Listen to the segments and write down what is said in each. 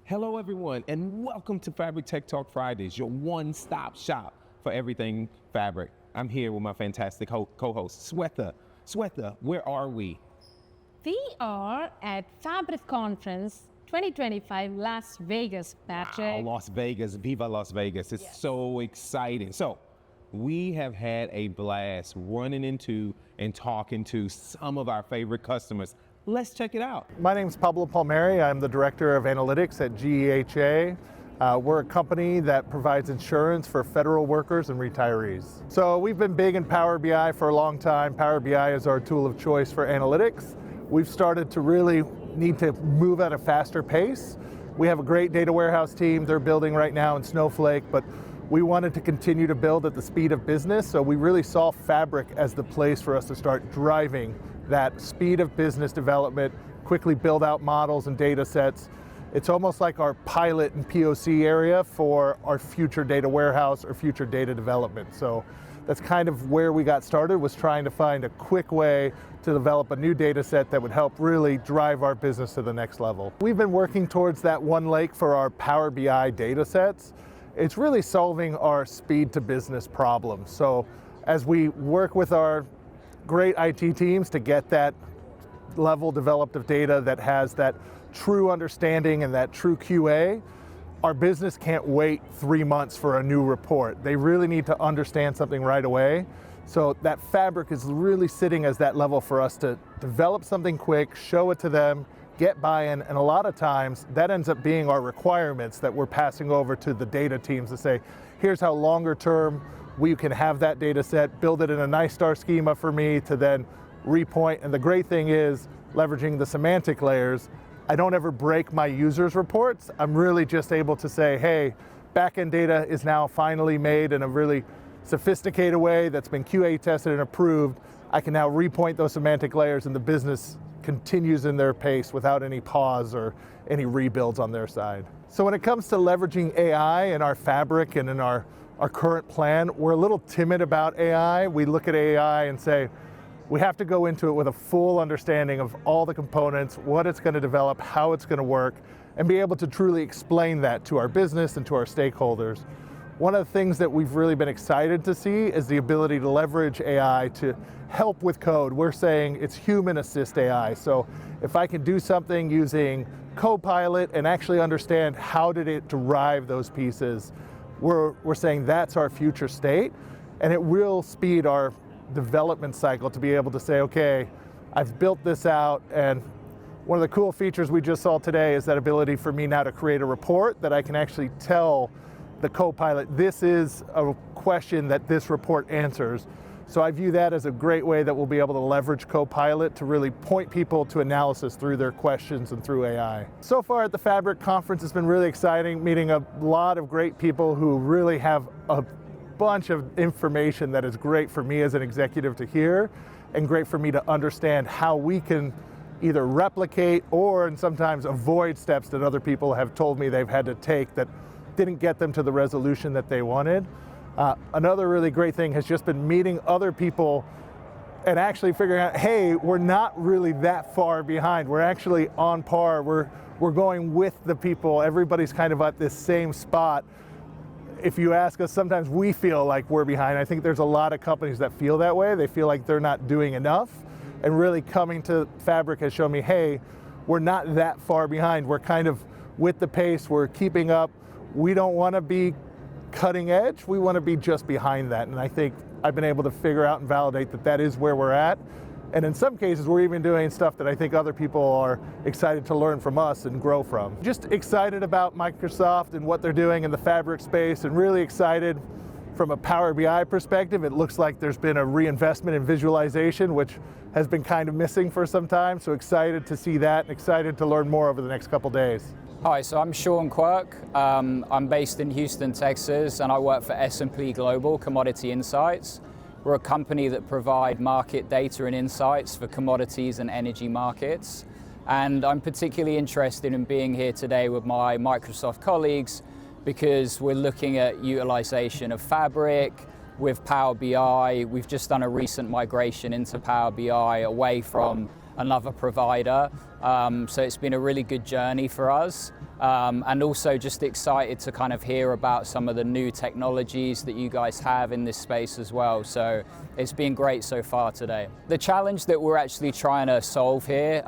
Hello, everyone, and welcome to Fabric Tech Talk Fridays, your one-stop shop for everything fabric. I'm here with my fantastic co-host, Swetha. Swetha, where are we? We are at Fabric Conference 2025 Las Vegas, Patrick. Wow, Las Vegas, Viva Las Vegas. It's so exciting. So, we have had a blast running into and talking to some of our favorite customers. Let's check it out. My name is Pablo Palmeri. I'm the Director of Analytics at GEHA. We're a company that provides insurance for federal workers and retirees. So we've been big in Power BI for a long time. Power BI is our tool of choice for analytics. We've started to really need to move at a faster pace. We have a great data warehouse team they're building right now in Snowflake, but we wanted to continue to build at the speed of business, so we really saw Fabric as the place for us to start driving that speed of business development, quickly build out models and data sets. It's almost like our pilot and POC area for our future data warehouse or future data development. So that's kind of where we got started, was trying to find a quick way to develop a new data set that would help really drive our business to the next level. We've been working towards that one lake for our Power BI data sets. It's really solving our speed to business problems. So as we work with our great IT teams to get that level developed of data that has that true understanding and that true QA, our business can't wait 3 months for a new report. They really need to understand something right away. So that Fabric is really sitting as that level for us to develop something quick, show it to them, get buy-in, and a lot of times that ends up being our requirements that we're passing over to the data teams to say, here's how longer term we can have that data set, build it in a nice star schema for me to then repoint. And the great thing is, leveraging the semantic layers, I don't ever break my users' reports. I'm really just able to say, hey, backend data is now finally made in a really sophisticated way that's been QA tested and approved. I can now repoint those semantic layers and the business continues in their pace without any pause or any rebuilds on their side. So when it comes to leveraging AI in our Fabric and in our current plan, we're a little timid about AI. We look at AI and say, we have to go into it with a full understanding of all the components, what it's going to develop, how it's going to work, and be able to truly explain that to our business and to our stakeholders. One of the things that we've really been excited to see is the ability to leverage AI to help with code. We're saying it's human assist AI. So if I can do something using Copilot and actually understand how did it derive those pieces, we're saying that's our future state, and it will speed our development cycle to be able to say, okay, I've built this out, and one of the cool features we just saw today is that ability for me now to create a report that I can actually tell the Copilot, this is a question that this report answers. So I view that as a great way that we'll be able to leverage Copilot to really point people to analysis through their questions and through AI. So far at the Fabric Conference, it's been really exciting, meeting a lot of great people who really have a bunch of information that is great for me as an executive to hear, and great for me to understand how we can either replicate or and sometimes avoid steps that other people have told me they've had to take that didn't get them to the resolution that they wanted. Another really great thing has just been meeting other people and actually figuring out, hey, we're not really that far behind. We're actually on par. We're going with the people. Everybody's kind of at this same spot. If you ask us, sometimes we feel like we're behind. I think there's a lot of companies that feel that way. They feel like they're not doing enough. And really coming to Fabric has shown me, hey, we're not that far behind. We're kind of with the pace. We're keeping up. We don't want to be cutting edge, we want to be just behind that. And I think I've been able to figure out and validate that that is where we're at. And in some cases, we're even doing stuff that I think other people are excited to learn from us and grow from. Just excited about Microsoft and what they're doing in the Fabric space, and really excited from a Power BI perspective. It looks like there's been a reinvestment in visualization, which has been kind of missing for some time. So excited to see that and excited to learn more over the next couple days. Hi, so I'm Sean Quirke. I'm based in Houston, Texas, and I work for S&P Global Commodity Insights. We're a company that provide market data and insights for commodities and energy markets. And I'm particularly interested in being here today with my Microsoft colleagues because we're looking at utilization of Fabric with Power BI. We've just done a recent migration into Power BI away from another provider. So it's been a really good journey for us. And also just excited to kind of hear about some of the new technologies that you guys have in this space as well. So it's been great so far today. The challenge that we're actually trying to solve here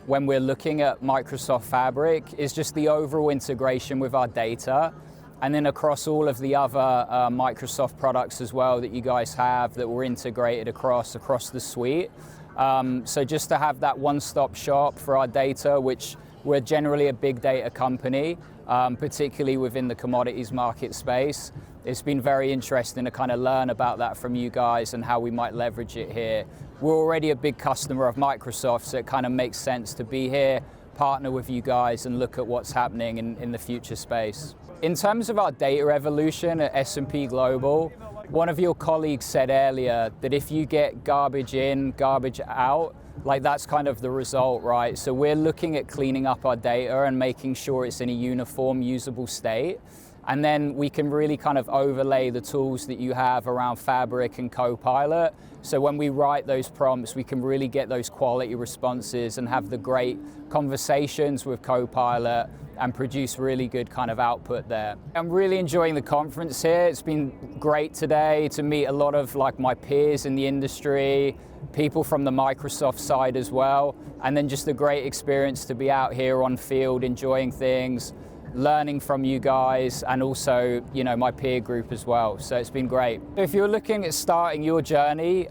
when we're looking at Microsoft Fabric is just the overall integration with our data, and then across all of the other Microsoft products as well that you guys have that were integrated across the suite. So just to have that one-stop shop for our data, which we're generally a big data company, particularly within the commodities market space. It's been very interesting to kind of learn about that from you guys and how we might leverage it here. We're already a big customer of Microsoft, so it kind of makes sense to be here, partner with you guys and look at what's happening in the future space. In terms of our data evolution at S&P Global, one of your colleagues said earlier that if you get garbage in, garbage out, like that's kind of the result, right? So we're looking at cleaning up our data and making sure it's in a uniform, usable state. And then we can really kind of overlay the tools that you have around Fabric and Copilot. So when we write those prompts, we can really get those quality responses and have the great conversations with Copilot and produce really good kind of output there. I'm really enjoying the conference here. It's been great today to meet a lot of like my peers in the industry, people from the Microsoft side as well, and then just a great experience to be out here on field enjoying things, learning from you guys, and also, you know, my peer group as well. So it's been great. If you're looking at starting your journey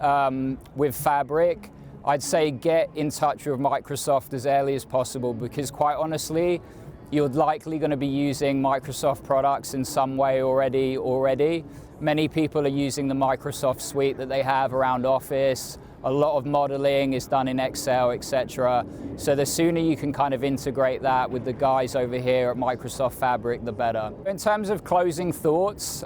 with Fabric, I'd say get in touch with Microsoft as early as possible, because quite honestly, you're likely going to be using Microsoft products in some way already. Many people are using the Microsoft suite that they have around Office. A lot of modeling is done in Excel, etc. So the sooner you can kind of integrate that with the guys over here at Microsoft Fabric, the better. In terms of closing thoughts,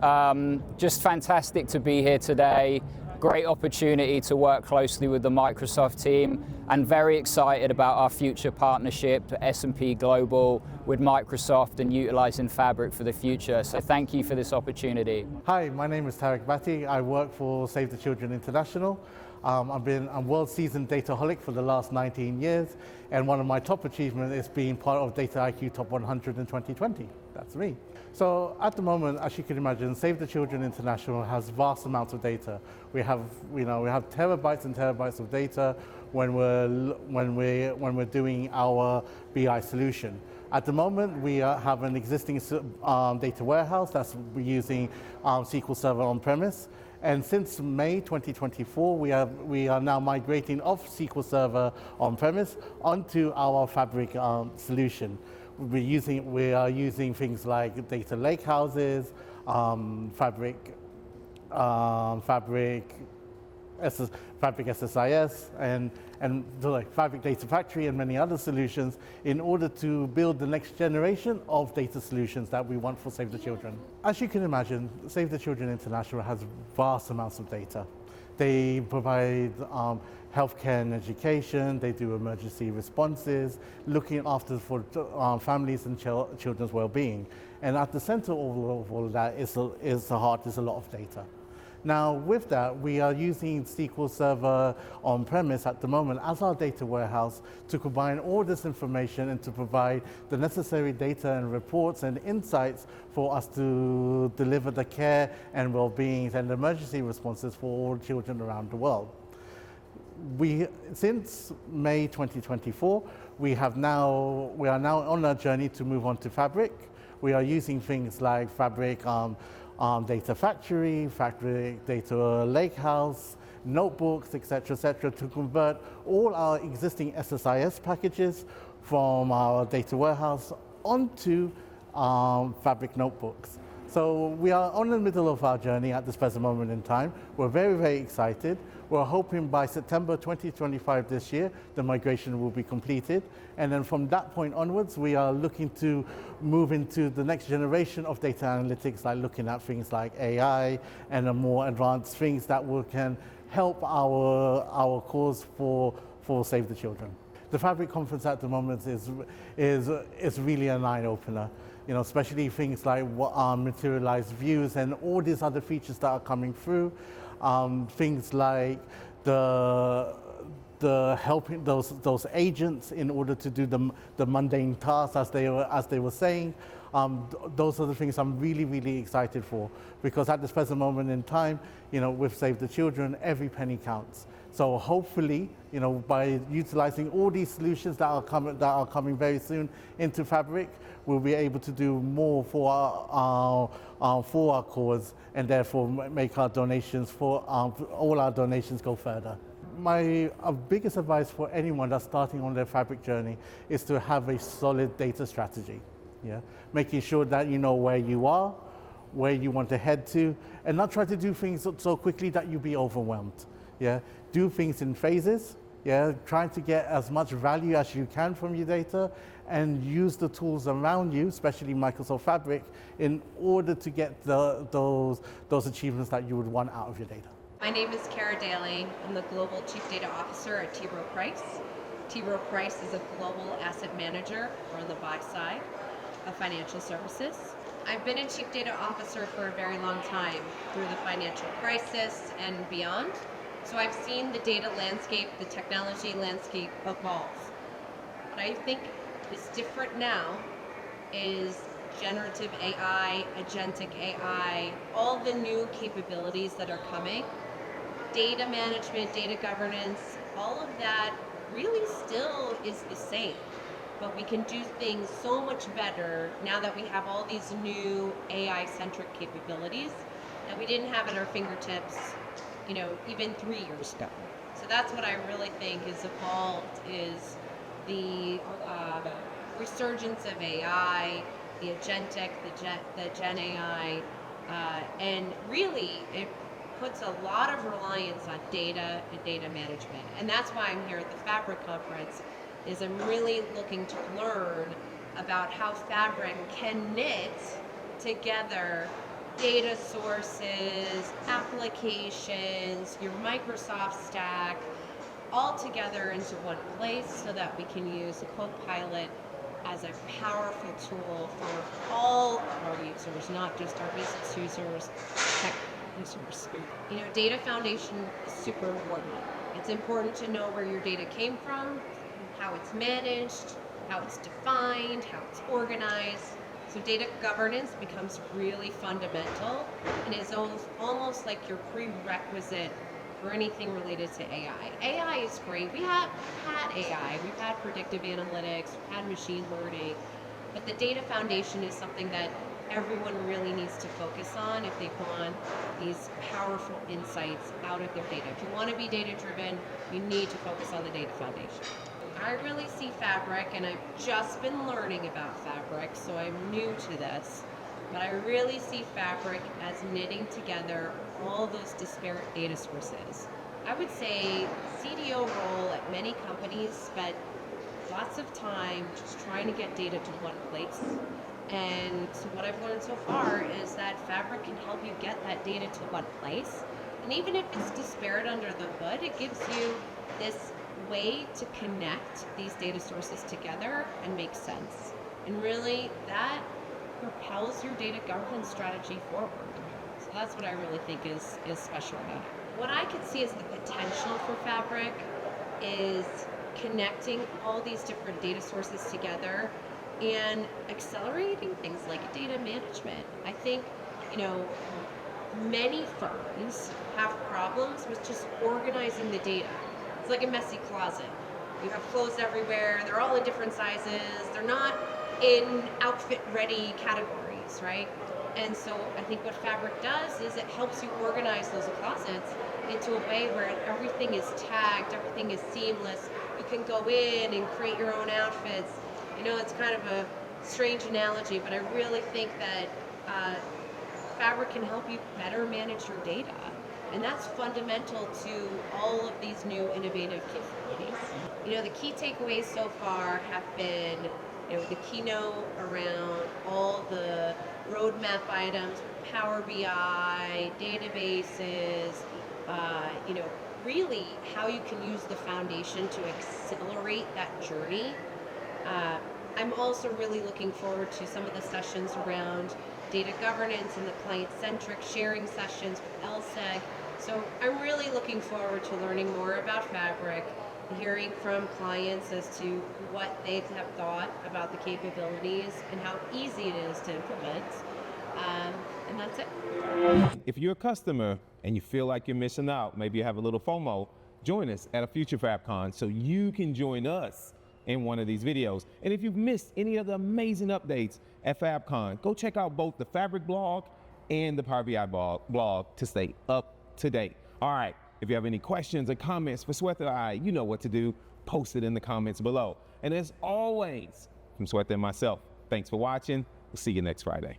just fantastic to be here today. Great opportunity to work closely with the Microsoft team, and very excited about our future partnership at S&P Global with Microsoft and utilizing Fabric for the future. So thank you for this opportunity. Hi, my name is Tariq Bhatti. I work for Save the Children International. I'm world seasoned dataholic for the last 19 years, and one of my top achievements is being part of Data IQ Top 100 in 2020. That's me. So at the moment, as you can imagine, Save the Children International has vast amounts of data. We have terabytes and terabytes of data when we're doing our BI solution. At the moment, we have an existing data warehouse that's using SQL Server on-premise. And since May 2024, we are now migrating off SQL Server on-premise onto our Fabric solution. We are using things like data lakehouses, Fabric SSIS, and like Fabric Data Factory and many other solutions in order to build the next generation of data solutions that we want for Save the Children. As you can imagine, Save the Children International has vast amounts of data. They provide healthcare and education, they do emergency responses, looking after for families and children's well-being. And at the center of all of that is a lot of data. Now, with that, we are using SQL Server on-premise at the moment as our data warehouse to combine all this information and to provide the necessary data and reports and insights for us to deliver the care and well-being and emergency responses for all children around the world. Since May 2024, we are now on a journey to move on to Fabric. We are using things like Fabric Data Factory, Fabric Data Lakehouse, notebooks, etc., to convert all our existing SSIS packages from our data warehouse onto Fabric notebooks. So we are on the middle of our journey at this present moment in time. We're very, very excited. We're hoping by September 2025 this year, the migration will be completed. And then from that point onwards, we are looking to move into the next generation of data analytics, like looking at things like AI and the more advanced things that can help our cause for Save the Children. The Fabric conference at the moment is really an eye-opener. You know, especially things like materialized views and all these other features that are coming through. Things like the the helping those agents in order to do the mundane tasks as they were saying. Those are the things I'm really excited for, because at this present moment in time, we've saved the children. Every penny counts. So hopefully, by utilizing all these solutions that are coming very soon into Fabric, we'll be able to do more for our cause, and therefore make our donations all our donations go further. My biggest advice for anyone that's starting on their Fabric journey is to have a solid data strategy. Yeah, making sure that you know where you are, where you want to head to, and not try to do things so quickly that you be overwhelmed. Yeah, do things in phases. Yeah, trying to get as much value as you can from your data, and use the tools around you, especially Microsoft Fabric, in order to get those achievements that you would want out of your data. My name is Cara Dalley. I'm the Global Chief Data Officer at T. Rowe Price. T. Rowe Price is a global asset manager, or the buy side, of financial services. I've been a Chief Data Officer for a very long time, through the financial crisis and beyond. So I've seen the data landscape, the technology landscape evolve. What I think is different now is generative AI, agentic AI, all the new capabilities that are coming. Data management, data governance, all of that really still is the same. But we can do things so much better now that we have all these new AI-centric capabilities that we didn't have at our fingertips, even 3 years ago. So that's what I really think has evolved, is the resurgence of AI, the agentic, the Gen AI, and really it puts a lot of reliance on data and data management. And that's why I'm here at the Fabric Conference, is I'm really looking to learn about how Fabric can knit together data sources, applications, your Microsoft stack, all together into one place, so that we can use a Copilot as a powerful tool for all of our users, not just our business users, tech users. Data foundation is super important. It's important to know where your data came from, how it's managed, how it's defined, how it's organized. So data governance becomes really fundamental, and is almost like your prerequisite for anything related to AI. AI is great. We have had AI, we've had predictive analytics, we've had machine learning, but the data foundation is something that everyone really needs to focus on if they want these powerful insights out of their data. If you want to be data-driven, you need to focus on the data foundation. I really see Fabric, and I've just been learning about Fabric, so I'm new to this, but I really see Fabric as knitting together all those disparate data sources. I would say CDO role at many companies spent lots of time just trying to get data to one place. And so what I've learned so far is that Fabric can help you get that data to one place. And even if it's disparate under the hood, it gives you this way to connect these data sources together and make sense. And really, that propels your data governance strategy forward. So that's what I really think is special about it. What I can see as the potential for Fabric is connecting all these different data sources together and accelerating things like data management. I think, many firms have problems with just organizing the data. It's like a messy closet. You have clothes everywhere, they're all in different sizes, they're not in outfit-ready categories, right? And so I think what Fabric does is it helps you organize those closets into a way where everything is tagged, everything is seamless. You can go in and create your own outfits. It's kind of a strange analogy, but I really think that Fabric can help you better manage your data. And that's fundamental to all of these new innovative capabilities. The key takeaways so far have been, the keynote around all the roadmap items, Power BI, databases, really how you can use the foundation to accelerate that journey. I'm also really looking forward to some of the sessions around data governance and the client-centric sharing sessions with LSEG. So I'm really looking forward to learning more about Fabric hearing from clients as to what they have thought about the capabilities and how easy it is to implement. And that's it. If you're a customer and you feel like you're missing out, maybe you have a little FOMO, join us at a future FabCon so you can join us in one of these videos. And if you've missed any of the amazing updates at FabCon, go check out both the Fabric blog and the Power BI blog to stay up to date. All right, if you have any questions or comments for Swetha or I, you know what to do. Post it in the comments below. And as always, from Swetha and myself, thanks for watching. We'll see you next Friday.